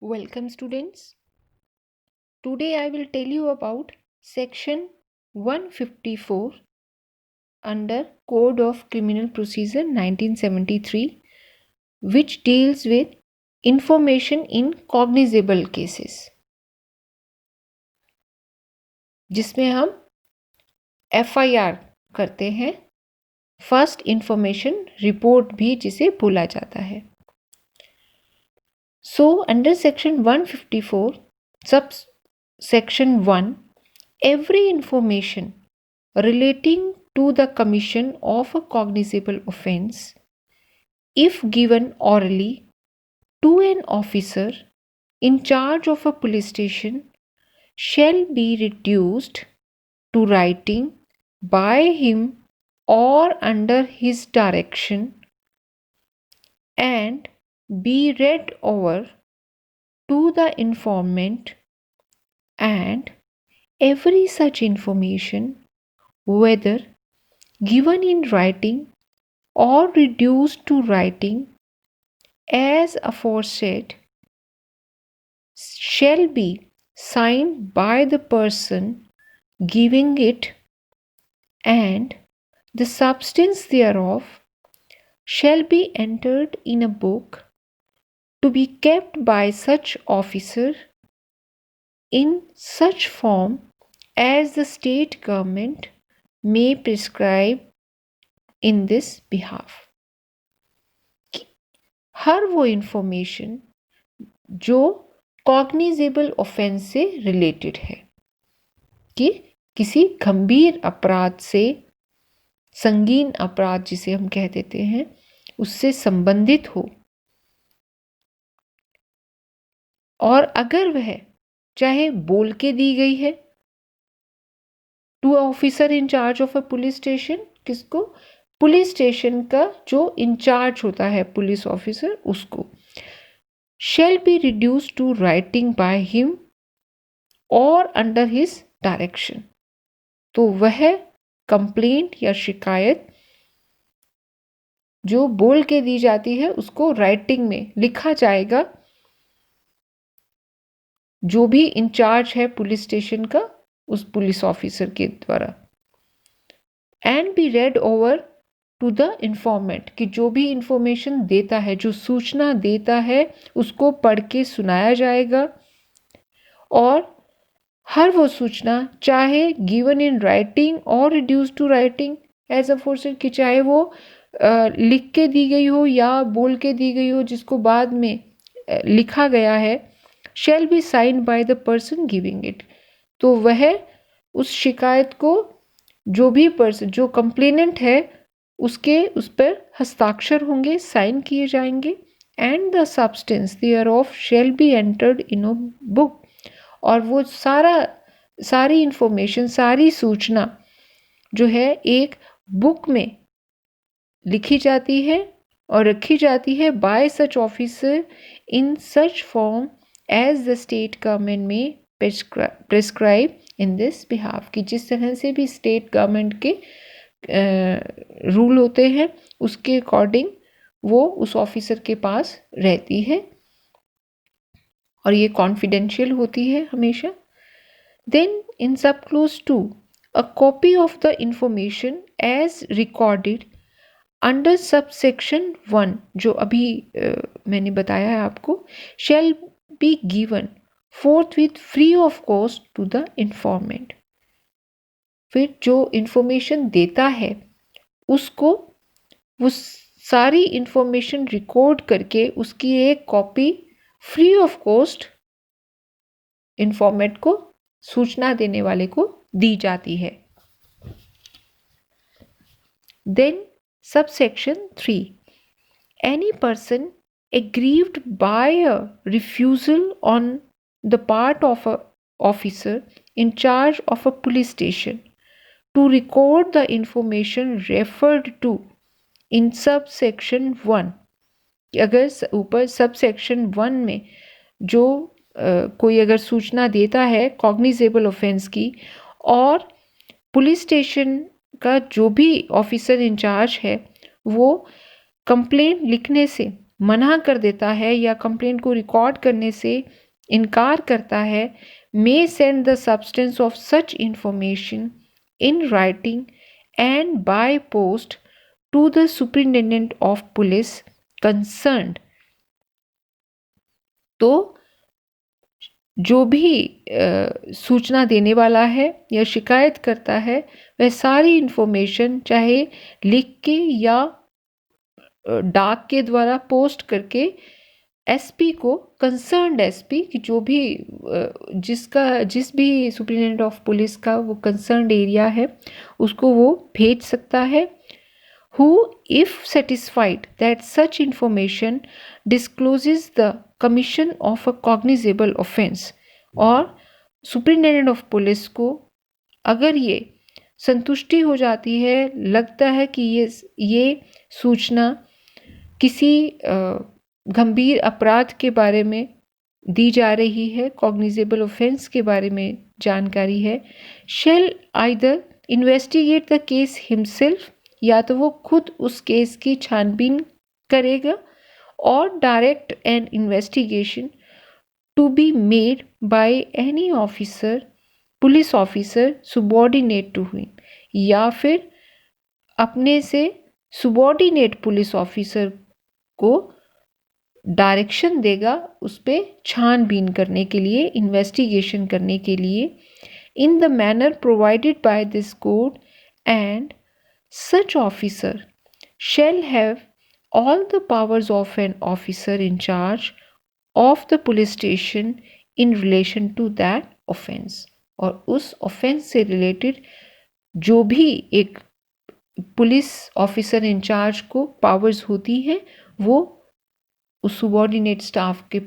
Welcome students. Today I will tell you about section 154 under Code of Criminal Procedure 1973, which deals with information in cognizable cases, जिसमें हम FIR करते हैं, first information report भी जिसे बोला जाता है. So under section 154 subsection 1, every information relating to the commission of a cognizable offence, if given orally to an officer in charge of a police station, shall be reduced to writing by him or under his direction and be read over to the informant, and every such information, whether given in writing or reduced to writing as aforesaid, shall be signed by the person giving it, and the substance thereof shall be entered in a book to be kept by such officer in such form as the state government may prescribe in this behalf. हर वो information जो cognizable offence से related है, कि किसी गंभीर अपराध से, संगीन अपराध जिसे हम कह देते हैं, उससे संबंधित हो, और अगर वह चाहे बोल के दी गई है to officer in charge of a police station, किसको? पुलिस स्टेशन का जो इंचार्ज होता है पुलिस ऑफिसर, उसको, shall be reduced to writing by him or under his direction. तो वह कंप्लेंट या शिकायत जो बोल के दी जाती है उसको राइटिंग में लिखा जाएगा, जो भी इंचार्ज है पुलिस स्टेशन का, उस पुलिस ऑफिसर के द्वारा. And be read over to the informant, कि जो भी इंफॉर्मेशन देता है, जो सूचना देता है, उसको पढ़ के सुनाया जाएगा. और हर वो सूचना चाहे गिवन इन राइटिंग और reduce to writing as aforesaid, कि चाहे वो लिख के दी गई हो या बोल के दी गई हो, जिसको बाद में लिखा गया है, shall be signed by the person giving it. तो वह उस शिकायत को जो भी पर्सन, जो कंप्लेनेंट है, उसके उस पर हस्ताक्षर होंगे, साइन किए जाएंगे. And the substance thereof shall be entered in a book. और वो सारी इंफॉर्मेशन, सारी सूचना जो है एक बुक में लिखी जाती है और रखी जाती है by such officer in such form as the state government may prescribe in this behalf, कि जिस तरह से भी स्टेट गवर्नमेंट के रूल होते हैं उसके अकॉर्डिंग वो उस ऑफिसर के पास रहती है, और ये कॉन्फिडेंशियल होती है हमेशा. Then in sub clause 2, a copy of the information as recorded under sub section 1, जो अभी मैंने बताया है आपको, shall be given forthwith free of cost to the informant. फिर जो इंफॉर्मेशन देता है उसको वो सारी इंफॉर्मेशन रिकॉर्ड करके उसकी एक copy free of cost informant को, सूचना देने वाले को दी जाती है. Then subsection 3, any person aggrieved by a refusal on the part of a officer in charge of a police station to record the information referred to in subsection 1, अगर ऊपर subsection 1 में जो कोई अगर सूचना देता है कॉग्निजेबल ऑफेंस की, और पुलिस स्टेशन का जो भी ऑफिसर इंचार्ज है वो कंप्लेंट लिखने से मना कर देता है या कंप्लेंट को रिकॉर्ड करने से इनकार करता है, may send the substance of such information in writing and by post to the superintendent of police concerned. तो जो भी सूचना देने वाला है या शिकायत करता है, वह सारी इंफॉर्मेशन चाहे लिख के या डाक के द्वारा पोस्ट करके एसपी को, कंसर्न्ड एसपी कि जो भी जिस भी सुप्रिटेंडेंट ऑफ पुलिस का वो कंसर्न्ड एरिया है उसको वो भेज सकता है। who, if satisfied that such information discloses the commission of a cognizable offense, और सुप्रिटेंडेंट ऑफ पुलिस को अगर ये संतुष्टि हो जाती है, लगता है कि ये सूचना किसी गंभीर अपराध के बारे में दी जा रही है, कॉग्निजेबल ऑफेंस के बारे में जानकारी है, shall either investigate the case himself, या तो वो खुद उस केस की छानबीन करेगा, और direct an investigation to be made by any officer, police officer subordinate to him, या फिर अपने से सुबॉर्डिनेट पुलिस ऑफिसर को डायरेक्शन देगा उस पर छानबीन करने के लिए, इन्वेस्टिगेशन करने के लिए, in the manner provided by this code, and such officer shall have all the powers of an officer in charge of the police station in relation to that offense. और उस offense से related जो भी एक police officer in charge को powers होती हैं वो उस सुबॉर्डिनेट स्टाफ के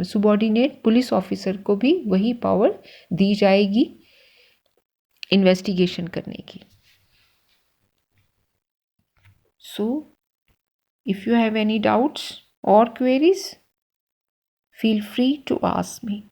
सुबॉर्डिनेट पुलिस ऑफिसर को भी वही पावर दी जाएगी इन्वेस्टिगेशन करने की। So, if you have any doubts or queries, feel free to ask me.